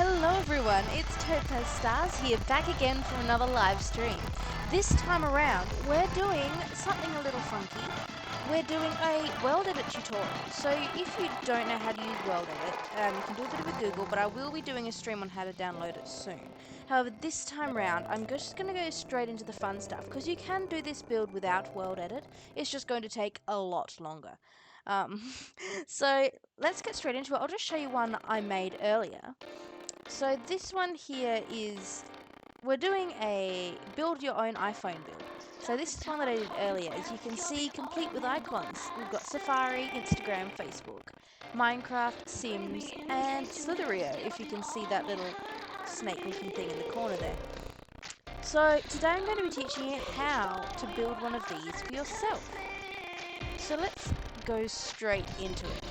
Hello everyone, it's Topaz Stars here, back again for another live stream. This time around, we're doing something a little funky. We're doing a World Edit tutorial. So if you don't know how to use World Edit, you can do a bit of a Google, but I will be doing a stream on how to download it soon. However, this time round, I'm just going to go straight into the fun stuff, because you can do this build without World Edit. It's just going to take a lot longer. Um, so let's get straight into it. I'll just show you one I made earlier. So this one here is, we're doing a build your own iPhone build. So this is one that I did earlier. As you can see, complete with icons. We've got Safari, Instagram, Facebook, Minecraft, Sims, and Slitherio, if you can see that little snake looking thing in the corner there. So today I'm going to be teaching you how to build one of these for yourself. So let's go straight into it.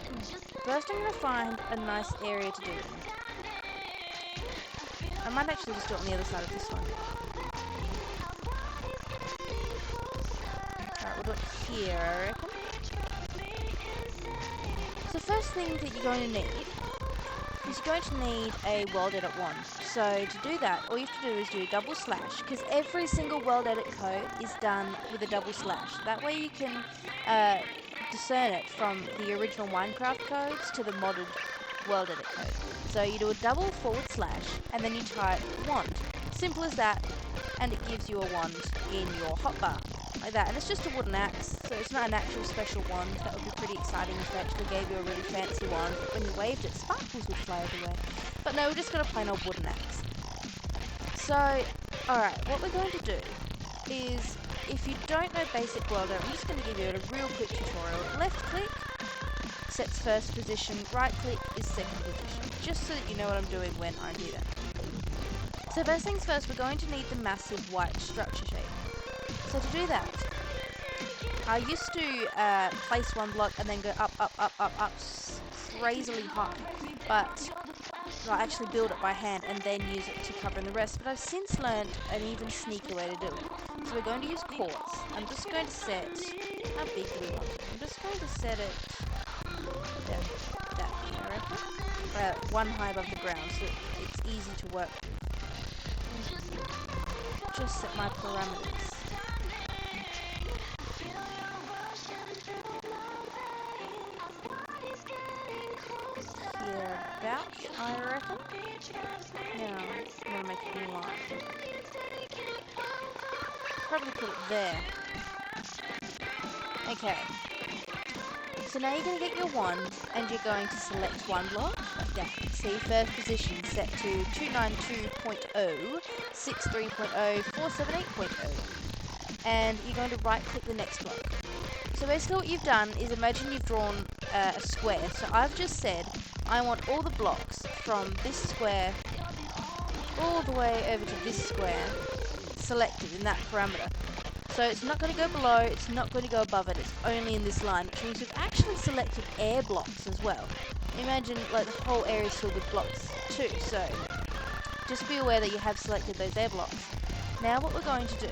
First I'm going to find a nice area to do it in. I might actually just do it on the other side of this one. Alright, we'll do it here, I reckon. So the first thing that you're going to need is you're going to need a World Edit 1. So to do that, all you have to do is do a double slash, because every single World Edit code is done with a double slash. That way you can discern it from the original Minecraft codes to the modded World Edit code. So you do a double forward slash and then you type wand. Simple as that, and it gives you a wand in your hotbar. Like that. And it's just a wooden axe, so it's not an actual special wand. That would be pretty exciting if they actually gave you a really fancy wand, but when you waved it, sparkles would fly everywhere. But no, we're just got a plain old wooden axe. So, alright, what we're going to do is, if you don't know basic World Edit, I'm just going to give you a real quick tutorial. Left click sets first position, right click is second position, just so that you know what I'm doing when I do that. So first things first, we're going to need the massive white structure shape. So to do that, I used to place one block and then go up, crazily high, but I actually build it by hand and then use it to cover in the rest. But I've since learned an even sneakier way to do it. So we're going to use quartz. I'm just going to set, how big do we want it? I'm just going to set it that big, I reckon. One high above the ground, so it's easy to work with. Just set my parameters. Here about, I reckon. Now, I'm going to make it in line. Probably put it there. Okay. So now you're going to get your wand, and you're going to select one block, like that. See, first position set to 292.0, 63.0, 478.0. And you're going to right click the next block. So basically what you've done is, imagine you've drawn a square. So I've just said, I want all the blocks from this square all the way over to this square selected in that parameter. So it's not going to go below, it's not going to go above it, it's only in this line, which means we've actually selected air blocks as well. Imagine like the whole area is filled with blocks too, so just be aware that you have selected those air blocks. Now what we're going to do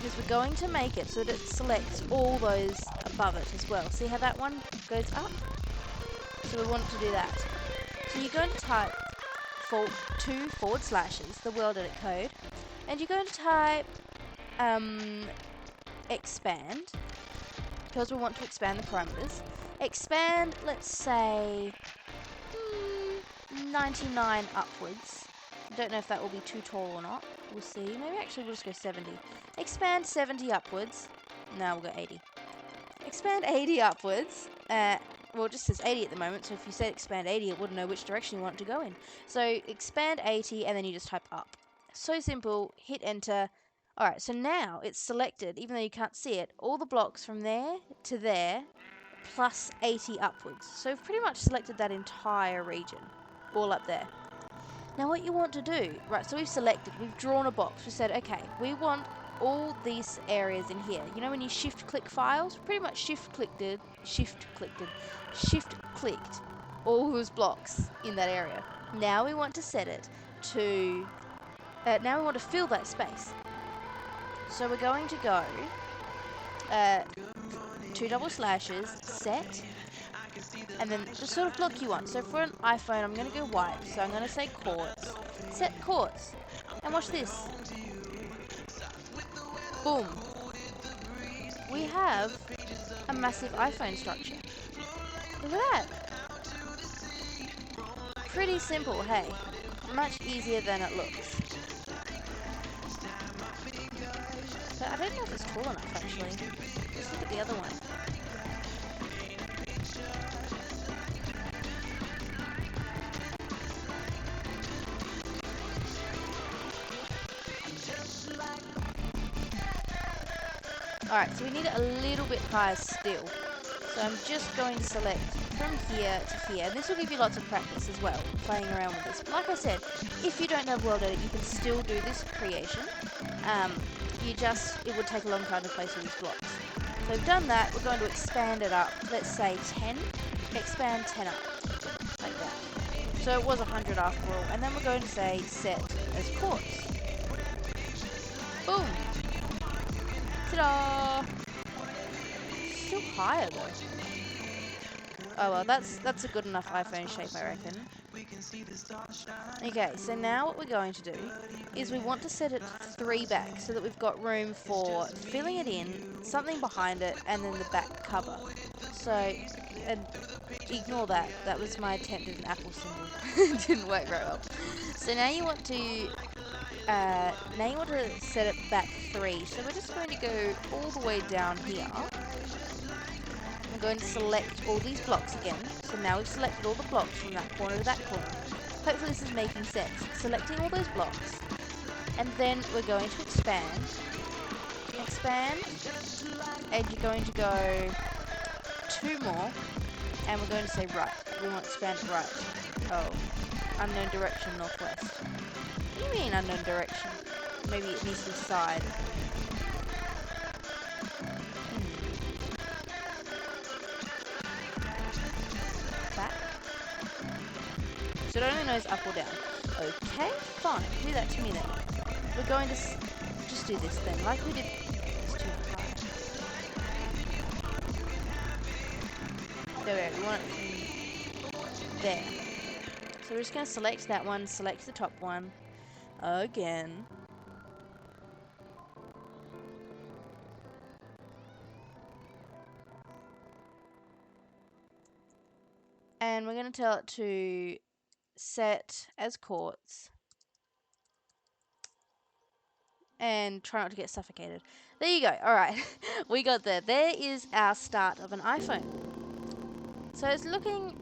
is we're going to make it so that it selects all those above it as well. See how that one goes up? So we want to do that. So you're going to type two forward slashes, the World Edit code, and you're going to type expand, because we want to expand the parameters. Expand, let's say 99 upwards. I don't know if that will be too tall or not. We'll see. Maybe actually we'll just go 70. Expand 70 upwards. No, we'll go 80. Expand 80 upwards. Well, it just says 80 at the moment, so if you said expand 80, it wouldn't know which direction you want it to go in. So expand 80, and then you just type up. So simple. Hit enter. Alright, so now it's selected, even though you can't see it, all the blocks from there to there, plus 80 upwards. So we've pretty much selected that entire region, all up there. Now what you want to do, right, so we've selected, we've drawn a box, we said, okay, we want all these areas in here. You know when you shift-click files? Pretty much shift-clicked all those blocks in that area. Now we want to set it to, now we want to fill that space. So we're going to go, two double slashes, set, and then the sort of block you want. So for an iPhone, I'm going to go white. So I'm going to say quartz. Set quartz. And watch this. Boom. We have a massive iPhone structure. Look at that. Pretty simple, hey? Much easier than it looks. But I don't know if it's tall enough, actually. Let's look at the other one. Alright, so we need it a little bit higher still. So I'm just going to select from here to here. This will give you lots of practice as well, playing around with this. But like I said, if you don't have World Edit, you can still do this creation. It would take a long time to place all these blocks. So we've done that, we're going to expand it up. Let's say 10, expand 10 up, like that. So it was 100 after all. And then we're going to say set as quartz. Boom! Ta-da! Still higher though. Oh well, that's a good enough iPhone shape, I reckon. Okay, so now what we're going to do is we want to set it 3 back so that we've got room for filling it in, something behind it, and then the back cover. So, and ignore that. That was my attempt at an Apple symbol. It didn't work very well. So now you want to set it back 3. So we're just going to go all the way down here. I'm going to select all these blocks again. So now we've selected all the blocks from that corner to that corner. Hopefully this is making sense. Selecting all those blocks. And then we're going to expand. Expand. And you're going to go 2 more. And we're going to say right. We want to expand right. Oh. Unknown direction, northwest. What do you mean unknown direction? Maybe it needs to be side. Back. So it only knows up or down. Okay, fine. Do that to me then. We're going to just do this then, like we did. It's too high. There we go. We want it there. So we're just going to select that one, select the top one again. And we're going to tell it to set as quartz. And try not to get suffocated. There you go. Alright. We got there. There is our start of an iPhone. So it's looking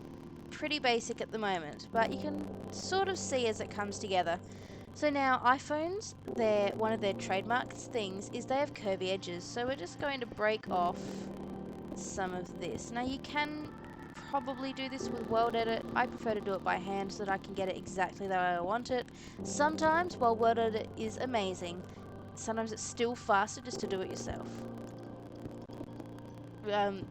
pretty basic at the moment, but you can sort of see as it comes together. So now iPhones, one of their trademark things is they have curvy edges. So we're just going to break off some of this. Now you can probably do this with World Edit. I prefer to do it by hand so that I can get it exactly the way I want it. Sometimes, while World Edit is amazing, sometimes it's still faster just to do it yourself.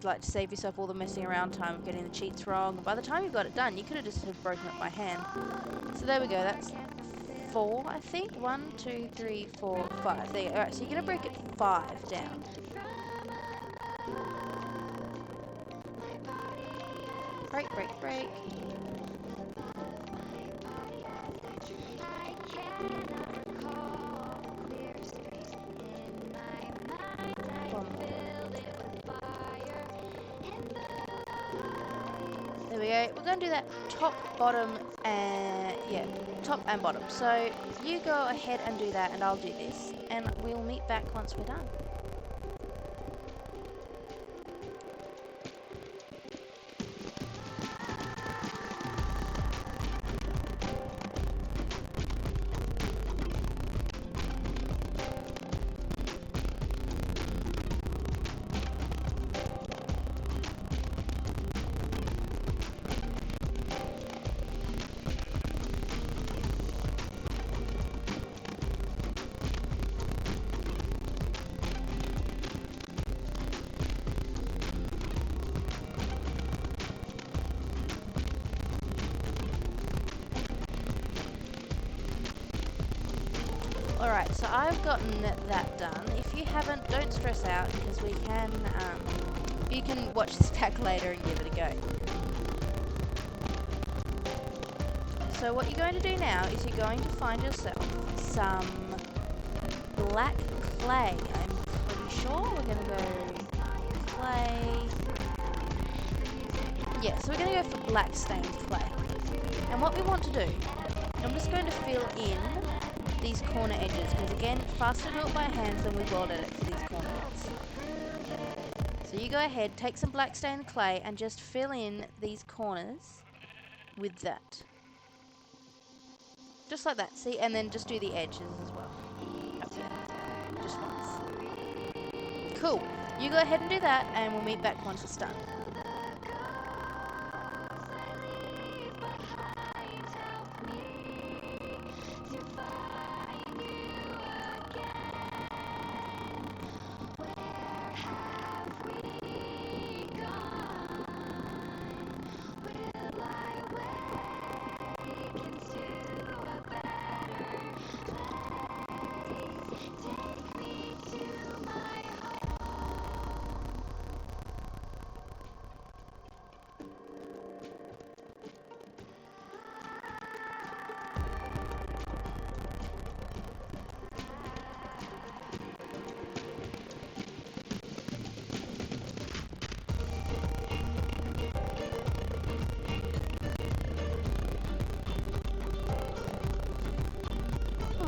Like to save yourself all the messing around time of getting the cheats wrong. By the time you've got it done, you could have just broken it by hand. So there we go. That's 4, I think. 1, 2, 3, 4, 5. There you go. Alright, so you're going to break it 5 down. Break, break, break. There we go. We're going to do that top, bottom, and top and bottom. So you go ahead and do that, and I'll do this, and we'll meet back once we're done. Alright, so I've gotten that done. If you haven't, don't stress out because we can You can watch this back later and give it a go. So what you're going to do now is you're going to find yourself some black clay. I'm pretty sure we're going to go clay. Yeah, so we're going to go for black stained clay. And what we want to do, I'm just going to fill in these corner edges, because again, faster to do it by hands than we world edit for these corner bits. So you go ahead, take some black stained clay and just fill in these corners with that. Just like that, see? And then just do the edges as well. Up there. Just once. Cool. You go ahead and do that and we'll meet back once it's done.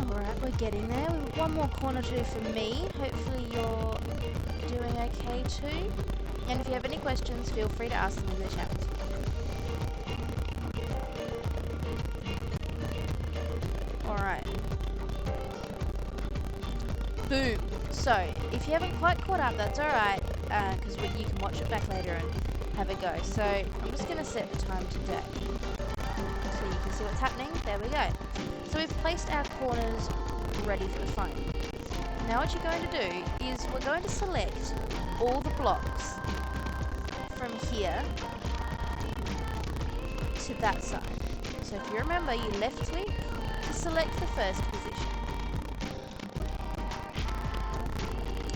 Alright, we're getting there. We've got one more corner to do for me. Hopefully you're doing okay too. And if you have any questions, feel free to ask them in the chat. Alright. Boom. So, if you haven't quite caught up, that's alright, because you can watch it back later and have a go. So, I'm just going to set the time to day, so you can see what's happening. There we go. So we've placed our corners ready for the phone. Now what you're going to do is we're going to select all the blocks from here to that side. So if you remember, you left click to select the first position.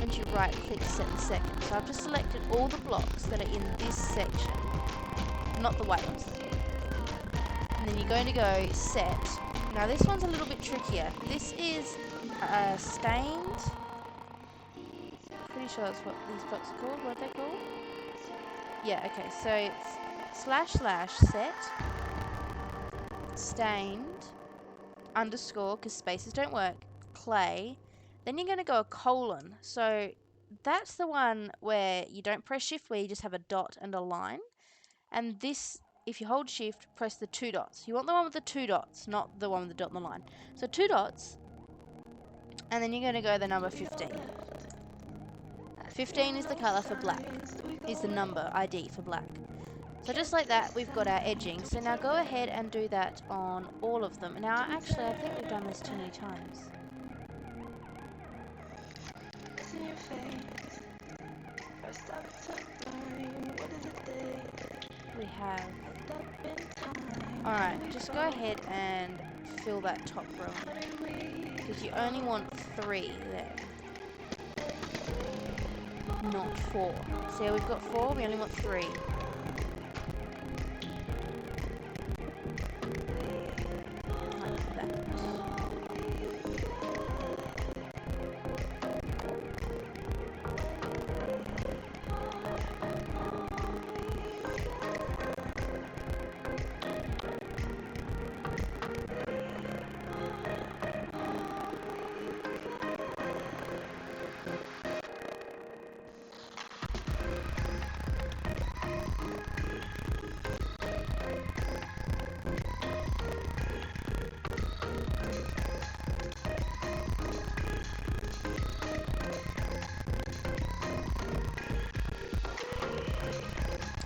And you right click to set the second. So I've just selected all the blocks that are in this section, not the white ones. And then you're going to go set. Now this one's a little bit trickier. This is stained. Pretty sure that's what these blocks are called. What are they called? Yeah, okay. So it's / set stained underscore, because spaces don't work, clay. Then you're going to go a colon. So that's the one where you don't press shift, where you just have a dot and a line. And this, if you hold shift, press the 2 dots. You want the one with the 2 dots, not the one with the dot and the line. So 2 dots, and then you're going to go the number 15. 15 is the colour for black, is the number ID for black. So just like that, we've got our edging. So now go ahead and do that on all of them. Now actually, I think we've done this too many times. We have. Alright, just go ahead and fill that top row in, because you only want 3 there, not 4. See how we've got 4? We only want 3. Like that.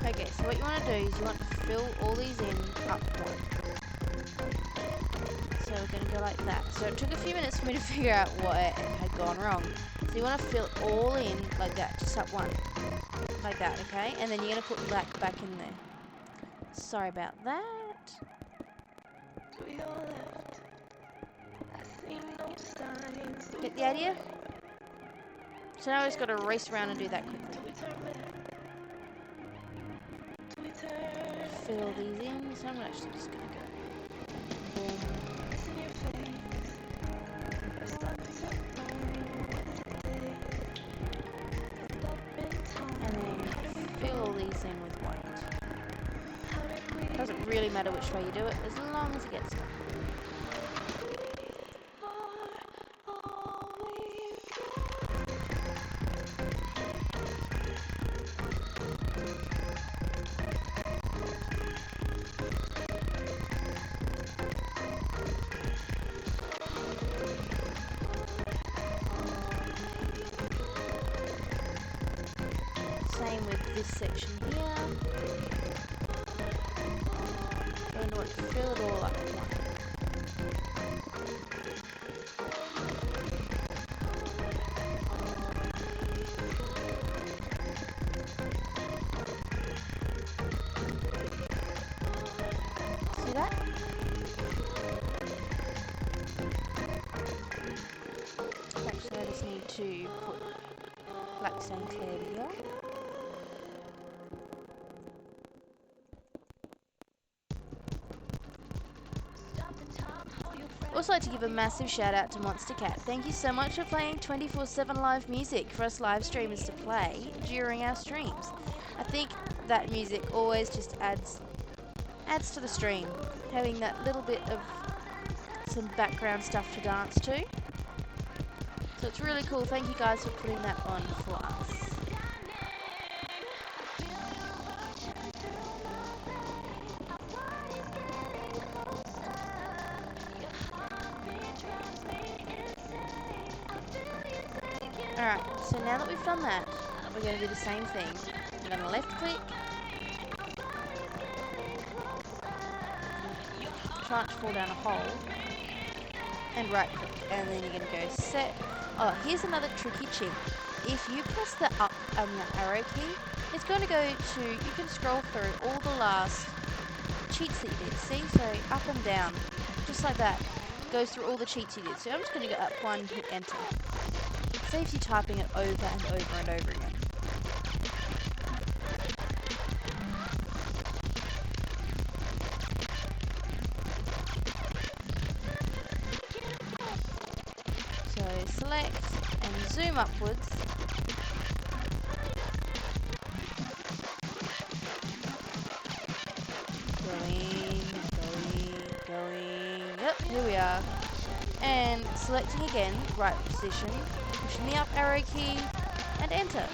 Okay, so what you want to do is you want to fill all these in upward. So we're going to go like that. So it took a few minutes for me to figure out what had gone wrong. So you want to fill all in like that, just up one. Like that, okay? And then you're going to put black back in there. Sorry about that. Get the idea? So now we've just got to race around and do that quickly. fill these in. So I'm actually just going to go boom. And then fill all these in with white. Doesn't really matter which way you do it, as long as it gets done. Same with this section here. Going to fill it all up with white. See that? Actually, I just need to put black sand clear here. Also like to give a massive shout out to Monster Cat. Thank you so much for playing 24/7 live music for us live streamers to play during our streams. I think that music always just adds to the stream, having that little bit of some background stuff to dance to. So it's really cool. Thank you guys for putting that on for us. Alright, so now that we've done that, we're going to do the same thing. We're going to left click, transform down a hole, and right click, and then you're going to go set. Oh, here's another tricky cheat. If you press the up and the arrow key, it's going to go to, you can scroll through all the last cheats that you did. See, so up and down, just like that, goes through all the cheats you did. So I'm just going to go up one, hit enter. It saves you typing it over and over and over again. So select and zoom upwards. Going. Yep, here we are. And selecting again, right position, pushing the up arrow key, and enter.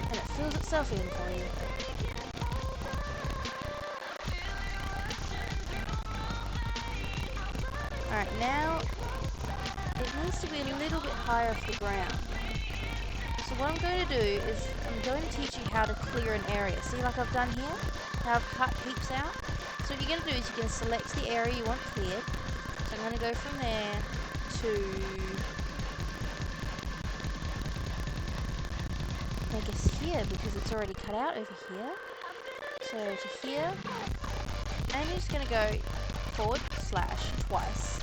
And it fills itself in for you. Alright, now it needs to be a little bit higher off the ground. So what I'm going to do is I'm going to teach you how to clear an area. See, like I've done here, how I've cut heaps out. So what you're going to do is you can select the area you want cleared. So I'm going to go from there to, I guess here, because it's already cut out over here. So to here, and you're just going to go forward slash twice,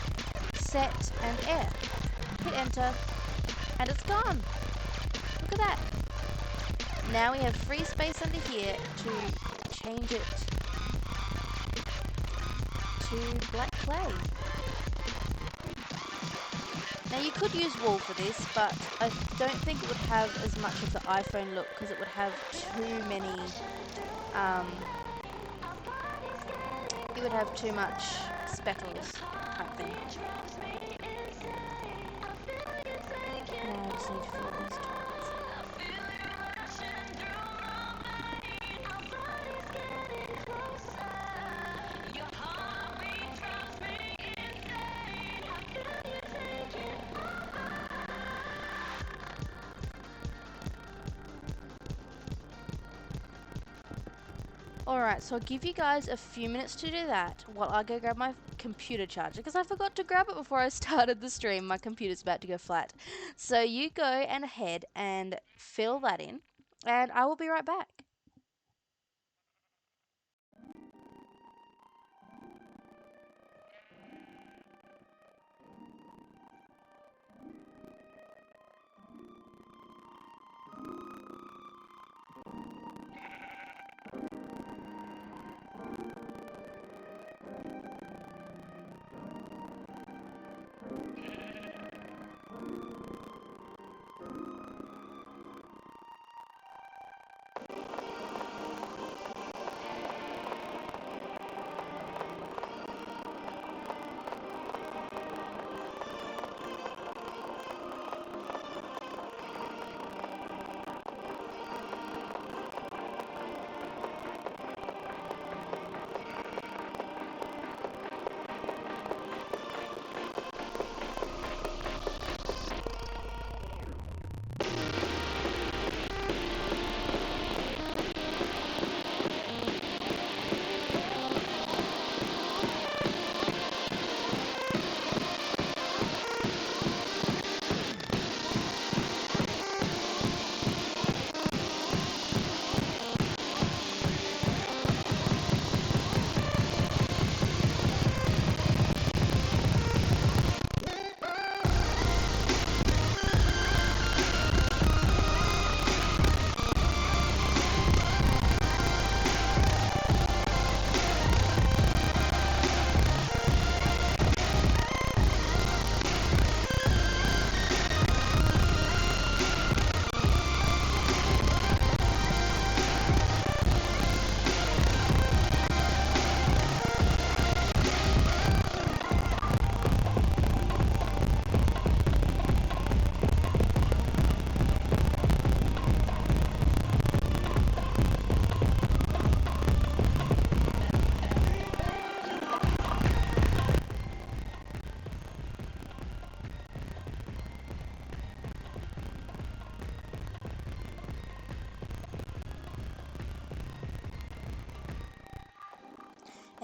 set and air. Hit enter, and it's gone. Look at that. Now we have free space under here to change it to black clay. Now you could use wool for this, but I don't think it would have as much of the iPhone look because it would have too many, it would have too much speckles type thing. Now I just need to fill these targets. Alright, so I'll give you guys a few minutes to do that while I go grab my computer charger because I forgot to grab it before I started the stream. My computer's about to go flat. So you go and ahead and fill that in and I will be right back.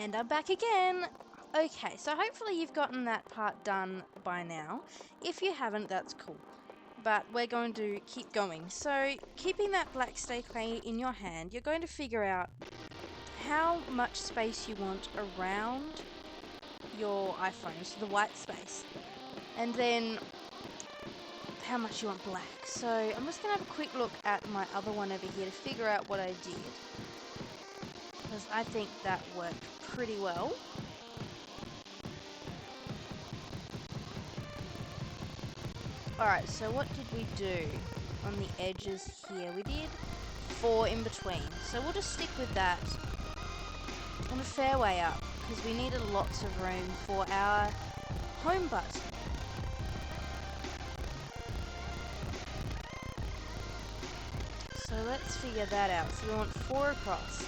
And I'm back again. Okay, so hopefully you've gotten that part done by now. If you haven't, that's cool. But we're going to keep going. So, keeping that black stay clay in your hand, you're going to figure out how much space you want around your iPhone, so the white space. And then how much you want black. So, I'm just going to have a quick look at my other one over here to figure out what I did, because I think that worked pretty well. Alright, so what did we do on the edges here? We did 4 in between, so we'll just stick with that and a fair way up, because we needed lots of room for our home button. So let's figure that out. So we want 4 across.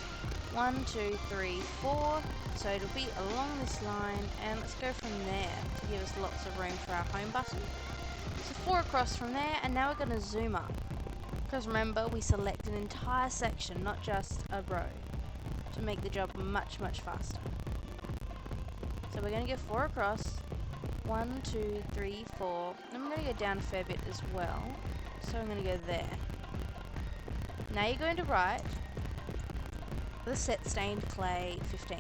1, 2, 3, 4. So it'll be along this line, and let's go from there to give us lots of room for our home button. So 4 across from there, and now we're going to zoom up. Because remember, we select an entire section, not just a row, to make the job much, much faster. So we're going to go 4 across. 1, 2, 3, 4. And I'm going to go down a fair bit as well. So I'm going to go there. Now you're going to write the set stained clay 15.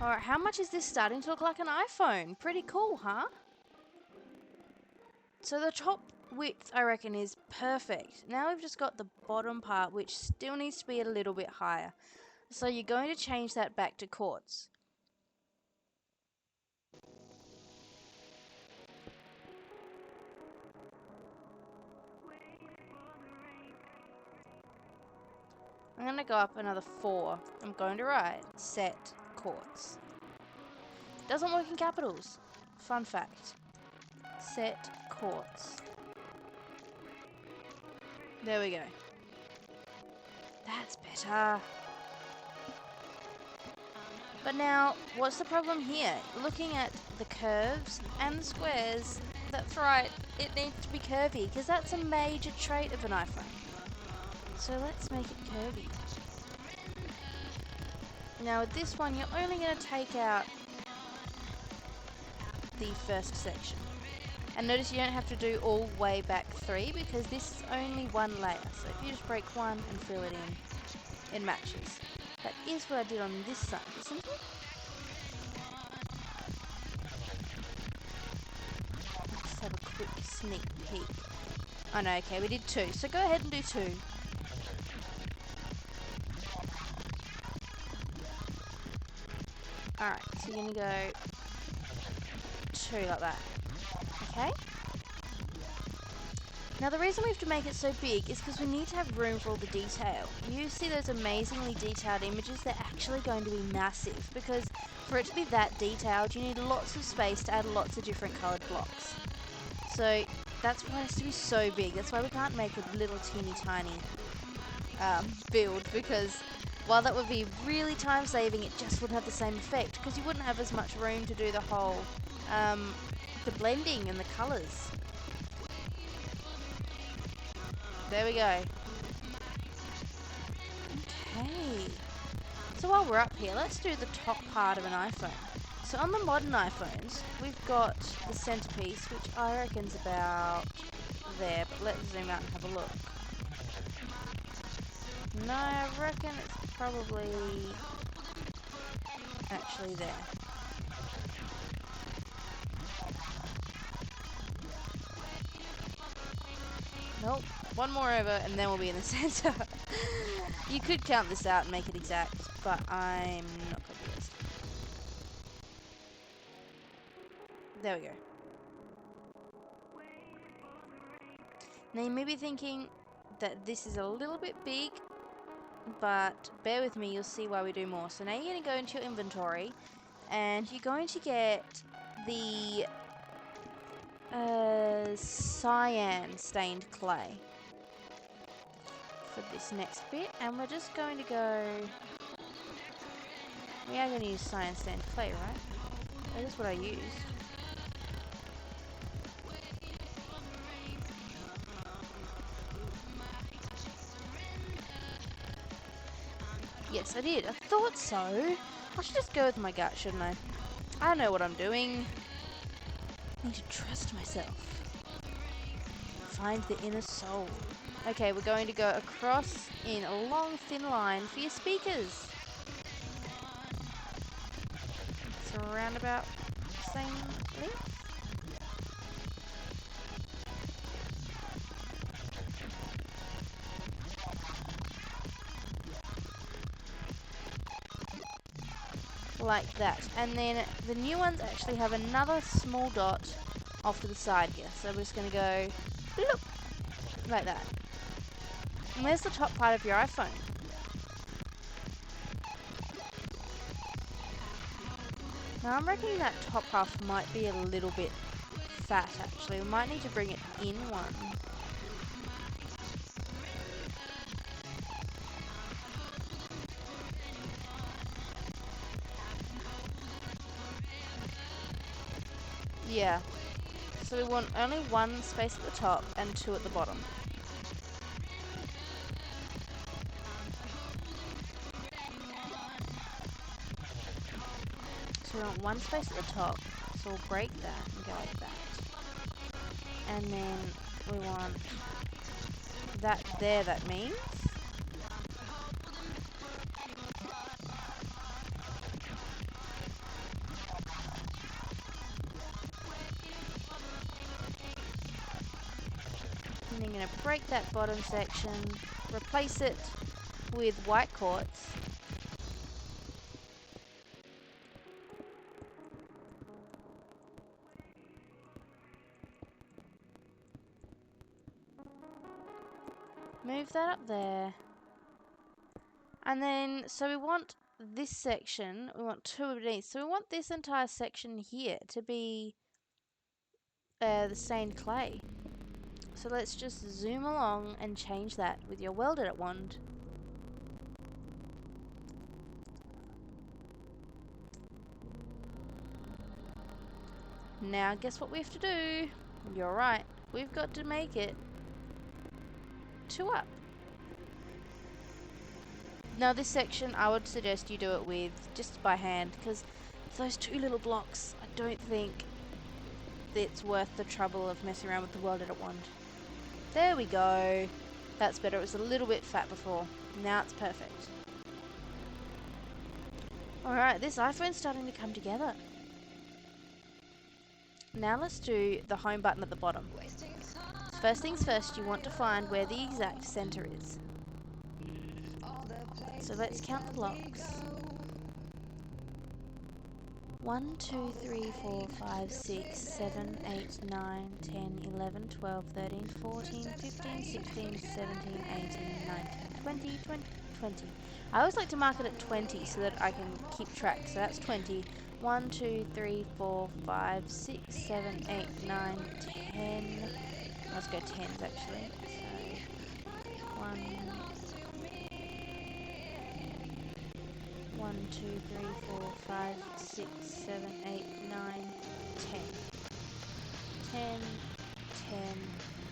Alright, how much is this starting to look like an iPhone? Pretty cool, huh? So the top width, I reckon, is perfect. Now we've just got the bottom part, which still needs to be a little bit higher. So you're going to change that back to quartz. I'm going to go up another 4. I'm going to write set quartz. Doesn't work in capitals. Fun fact. Set quartz. There we go. That's better. But now, what's the problem here? Looking at the curves and the squares, that's right, it needs to be curvy, because that's a major trait of an iPhone. So let's make it curvy. Now with this one, you're only going to take out the first section. And notice you don't have to do all way back 3, because this is only one layer. So if you just break one and fill it in, it matches. That is what I did on this side, isn't it? Let's have a quick sneak peek. Oh no, okay, we did 2. So go ahead and do 2. Alright, so you're going to go 2 like that. Okay? Now the reason we have to make it so big is because we need to have room for all the detail. You see those amazingly detailed images, they're actually going to be massive because for it to be that detailed you need lots of space to add lots of different coloured blocks. So that's why it has to be so big. That's why we can't make a little teeny tiny build, because while that would be really time saving, it just wouldn't have the same effect because you wouldn't have as much room to do the whole the blending and the colours. There we go. Okay. So while we're up here, let's do the top part of an iPhone. So on the modern iPhones, we've got the centerpiece, which I reckon's about there, but let's zoom out and have a look. No, I reckon it's probably actually there. Nope, one more over and then we'll be in the center. You could count this out and make it exact, but I'm not going to do this. There we go. Now you may be thinking that this is a little bit big, but bear with me, you'll see why we do more. So now you're going to go into your inventory and you're going to get the cyan stained clay for this next bit, and we're just going to go, we are going to use cyan stained clay, right? That is what I used. Yes, I did. I thought so. I should just go with my gut, shouldn't I? I know what I'm doing. I need to trust myself. Find the inner soul. Okay, we're going to go across in a long, thin line for your speakers. It's around about the same length. Like that. And then the new ones actually have another small dot off to the side here. So we're just going to go look, like that. And there's the top part of your iPhone. Now I'm reckoning that top half might be a little bit fat actually. We might need to bring it in one. Yeah. So we want only one space at the top and two at the bottom. So we want one space at the top, so we'll break that and go like that. And then we want that there, that means. And then I'm going to break that bottom section, replace it with white quartz. Move that up there. And then, so we want this section, we want two underneath. So we want this entire section here to be the stained clay. So let's just zoom along and change that with your World Edit wand. Now guess what we have to do? You're right, we've got to make it 2 up. Now this section I would suggest you do it with just by hand, because those 2 little blocks, I don't think it's worth the trouble of messing around with the World Edit wand. There we go. That's better. It was a little bit fat before. Now it's perfect. Alright, this iPhone's starting to come together. Now let's do the home button at the bottom. First things first, you want to find where the exact center is. So let's count the blocks. 1, 2, 3, 4, 5, 6, 7, 8, 9, 10, 11, 12, 13, 14, 15, 16, 17, 18, 19, 20, 20. I always like to mark it at 20 so that I can keep track. So that's 20. 1, 2, 3, 4, 5, 6, 7, 8, 9, 10. Let's go 10s actually. So 1, 2, 3, 4, 5, 6, 7, 8, 9, 10. 10, 10,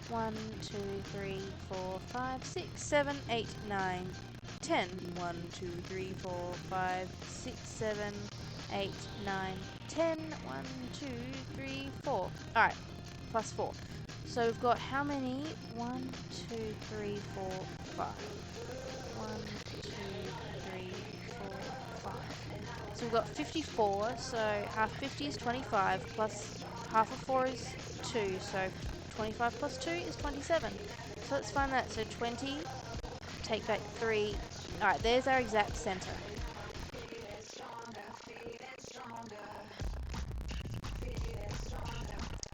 1, 2, 3, 4, 5, 6, 7, 8, 9, 10. 1, 2, 3, 4, 5, 6, 7, 8, 9, 10. 1, 2, 3, 4. Alright, plus 4. So we've got how many? 1, 2, 3, 4, 5. 1, 2, 3, 4, 5. So we've got 54, so half 50 is 25, plus half of 4 is 2, so 25 plus 2 is 27. So let's find that. So 20, take back 3. Alright, there's our exact center.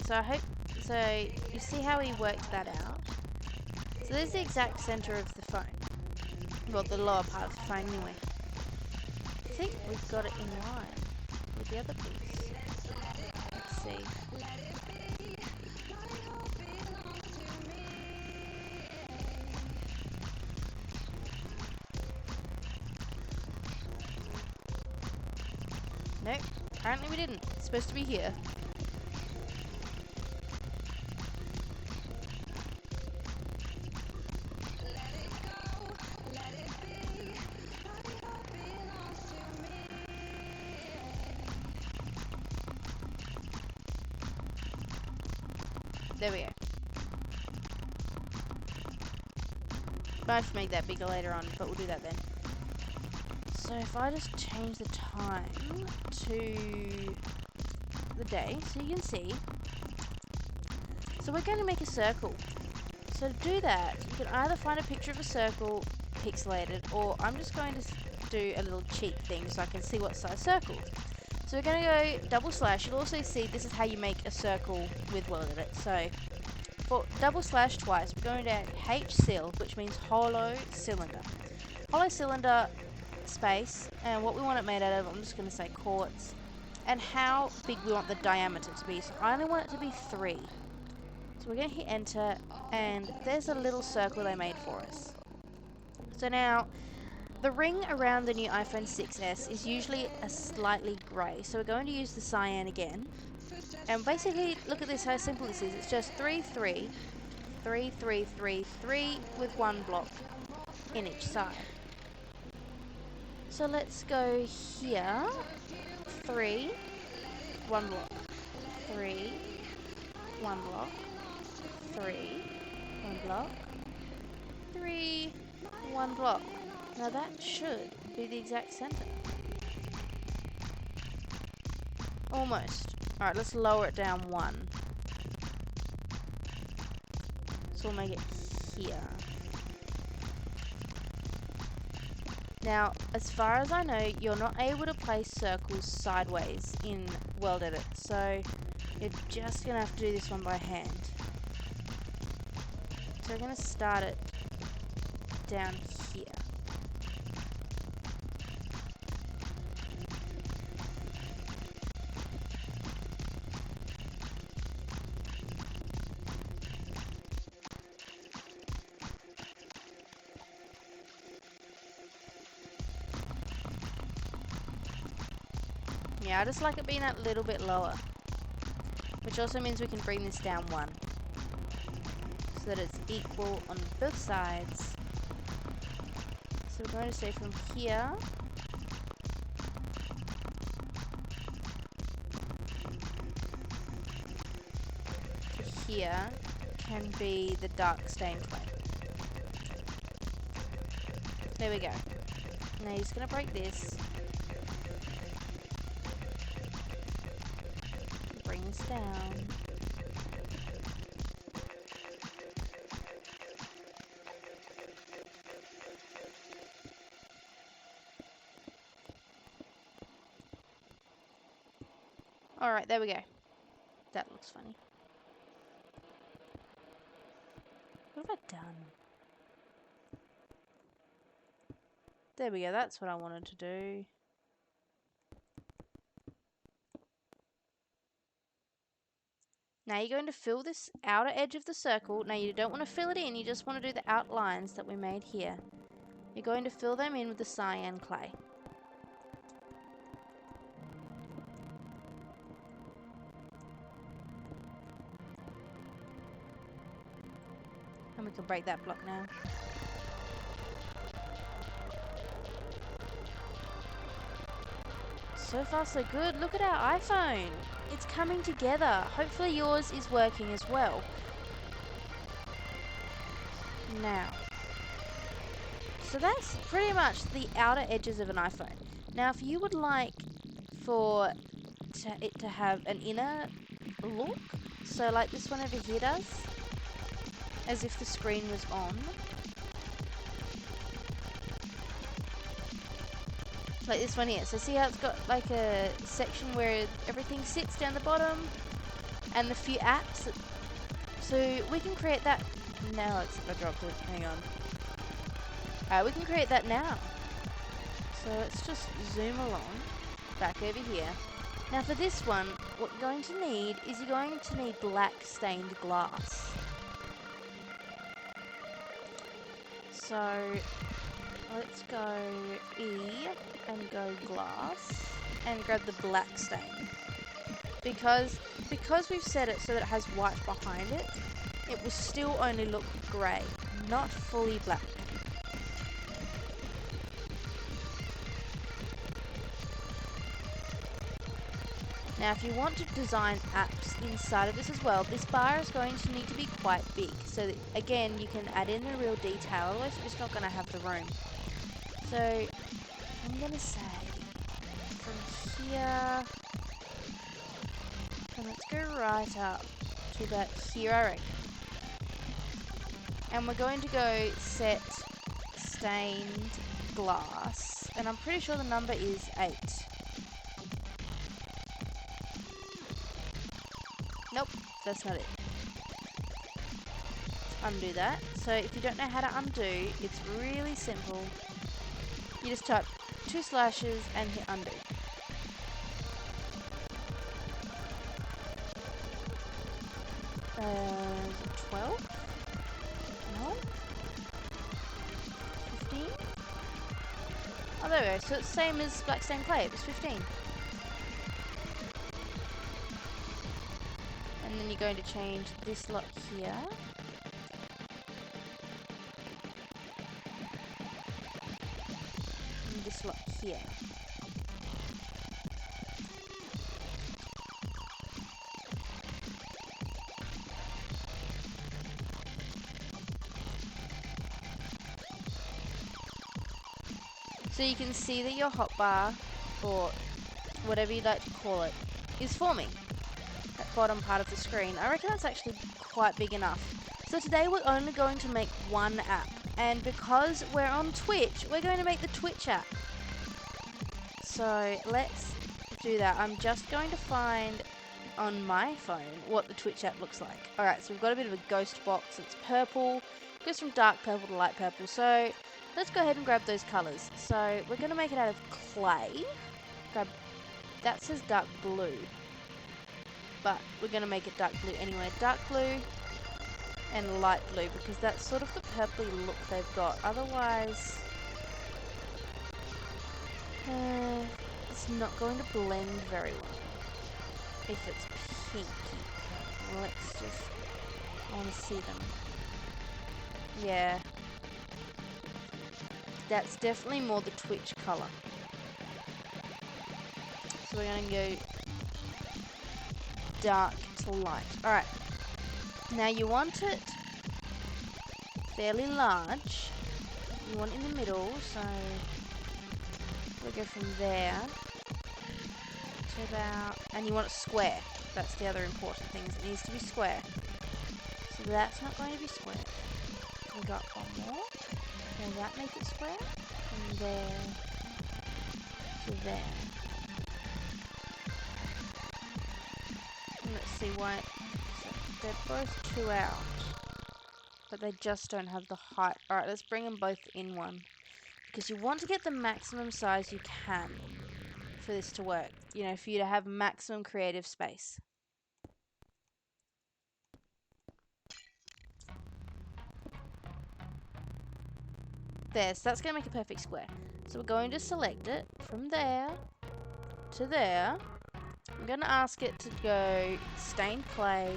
So I hope, so you see how we worked that out? So there's the exact center of the phone. Well, the lower part of the phone anyway. I think we've got it in line with the other piece. Let's see. Nope, apparently we didn't. It's supposed to be here. There we go. Might have to make that bigger later on, but we'll do that then. So if I just change the time to the day, so you can see. So we're going to make a circle. So to do that, you can either find a picture of a circle pixelated, or I'm just going to do a little cheat thing so I can see what size circle. So we're going to go double slash. You'll also see this is how you make a circle with WorldEdit. So for double slash twice, we're going to HCyl, which means hollow cylinder. Hollow cylinder space, and what we want it made out of, I'm just going to say quartz, and how big we want the diameter to be. So I only want it to be 3. So we're going to hit enter, and there's a little circle they made for us. So now, the ring around the new iPhone 6s is usually a slightly grey, so we're going to use the cyan again. And basically, look at this, how simple this is. It's just 3, 3, 3, 3, 3, 3 with 1 block in each side. So let's go here, 3, 1 block, 3, 1 block, 3, 1 block, 3, 1 block. Now that should be the exact center. Almost. Alright, let's lower it down 1. So we'll make it here. Now, as far as I know, you're not able to place circles sideways in WorldEdit, so you're just going to have to do this one by hand. So we're going to start it down here. Yeah, I just like it being a little bit lower, which also means we can bring this down 1 so that it's equal on both sides. So we're going to say from here to here can be the dark stained way. There we go. Now you're just going to break this. Bring this down. Alright, there we go. That looks funny. What have I done? There we go, that's what I wanted to do. Now you're going to fill this outer edge of the circle. Now you don't want to fill it in, you just want to do the outlines that we made here. You're going to fill them in with the cyan clay. And we can break that block now. So far so good. Look at our iPhone. It's coming together. Hopefully yours is working as well. Now, so that's pretty much the outer edges of an iPhone. Now if you would like for it to have an inner look, so like this one over here does, as if the screen was on. Like this one here. So see how it's got like a section where everything sits down the bottom and the few apps. So we can create that now. I dropped it. Hang on. Alright, we can create that now. So let's just zoom along back over here. Now for this one, what you're going to need is you're going to need black stained glass. So let's go E and go glass and grab the black stain. Because we've set it so that it has white behind it, it will still only look grey, not fully black. Now if you want to design apps inside of this as well, this bar is going to need to be quite big. So that, again, you can add in the real detail, otherwise you're just not going to have the room. So I'm going to say from here, and let's go right up to about here, I reckon. And we're going to go set stained glass, and I'm pretty sure the number is 8. Nope, that's not it. Undo that. So if you don't know how to undo, it's really simple. You just type 2 slashes and hit undo. Is it 12? No? 15? Oh, there we go. So it's the same as black stained clay. It was 15. And then you're going to change this lot here. And this lot here. So you can see that your hotbar, or whatever you'd like to call it, is forming. That bottom part of the screen. I reckon that's actually quite big enough. So today we're only going to make one app, and because we're on Twitch, we're going to make the Twitch app. So let's do that. I'm just going to find on my phone what the Twitch app looks like. Alright, so we've got a bit of a ghost box. It's purple. It goes from dark purple to light purple. So let's go ahead and grab those colours. So we're going to make it out of clay. That says dark blue, but we're going to make it dark blue anyway. Dark blue and light blue, because that's sort of the purpley look they've got. Otherwise, it's not going to blend very well if it's pinky. Let's just, I want to see them. Yeah, that's definitely more the Twitch colour. So we're going to go dark to light. Alright, now you want it fairly large. You want it in the middle, so we'll go from there to about, and you want it square. That's the other important thing, is it needs to be square. So that's not going to be square. We got one more. Can that make it square? From there to there. Let's see why. So they're both 2 out. But they just don't have the height. Alright, let's bring them both in one. Because you want to get the maximum size you can for this to work. You know, for you to have maximum creative space. There, so that's going to make a perfect square. So we're going to select it from there to there. I'm going to ask it to go stained clay.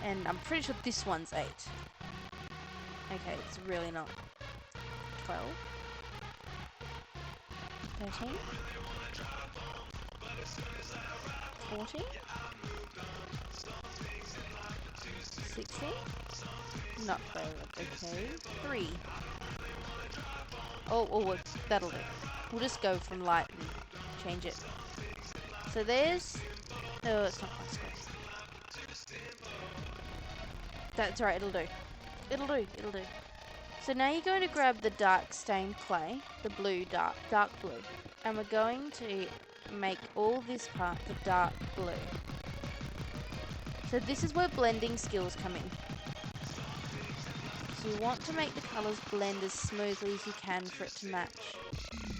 And I'm pretty sure this one's 8. Okay, it's really not. 12. 13. 14. 16. Not very okay. 3. Oh, that'll do. We'll just go from light and change it. So there's... Oh, it's not my square. That's right, it'll do. It'll do. So now you're going to grab the dark stained clay, the blue, dark blue. And we're going to make all this part the dark blue. So this is where blending skills come in. So you want to make the colours blend as smoothly as you can for it to match.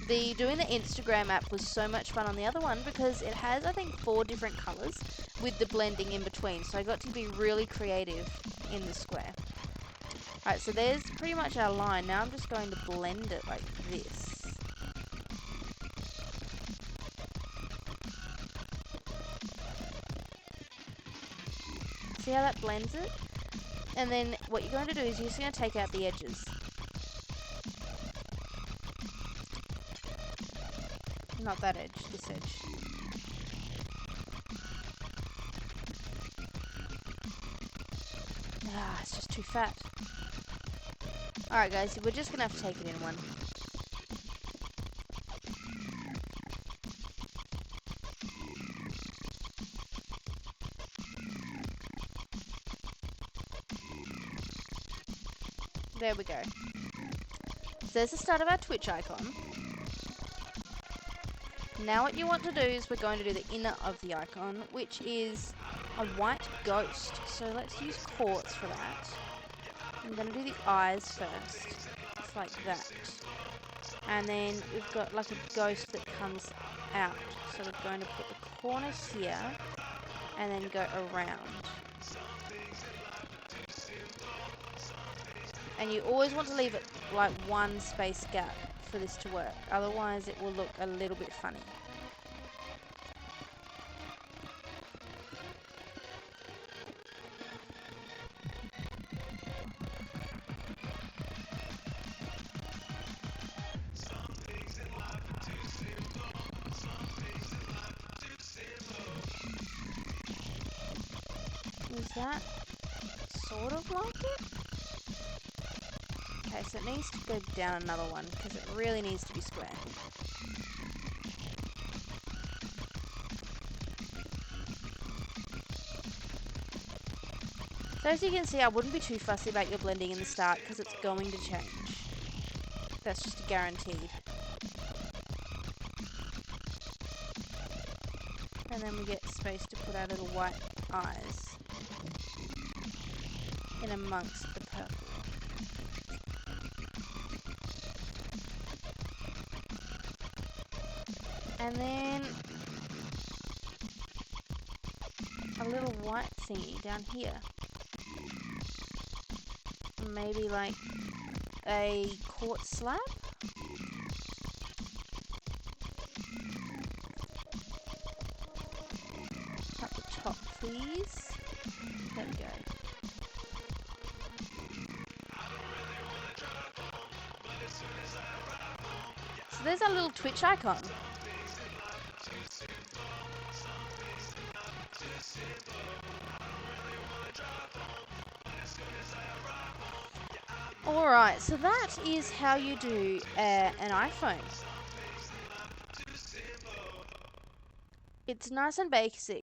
Doing the Instagram app was so much fun on the other one because it has, I think, 4 different colours with the blending in between. So I got to be really creative in the square. Alright, so there's pretty much our line. Now I'm just going to blend it like this. See how that blends it? And then what you're going to do is you're just going to take out the edges. Not that edge, this edge. Ah, it's just too fat. Alright guys, we're just going to have to take it in one. There we go. So there's the start of our Twitch icon. Now what you want to do is we're going to do the inner of the icon, which is a white ghost. So let's use quartz for that. I'm going to do the eyes first. It's like that. And then we've got like a ghost that comes out. So we're going to put the corner here and then go around. And you always want to leave it like one space gap for this to work. Otherwise it will look a little bit funny. Is that sort of like it? Okay, so it needs to go down another one because it really needs to be square. So as you can see, I wouldn't be too fussy about your blending in the start because it's going to change. That's just guaranteed. And then we get space to put our little white eyes in amongst the purple. And then a little white thingy down here. Maybe like a quartz slab? At the top, please. There we go. So there's our little Twitch icon. Alright, so that is how you do an iPhone. It's nice and basic.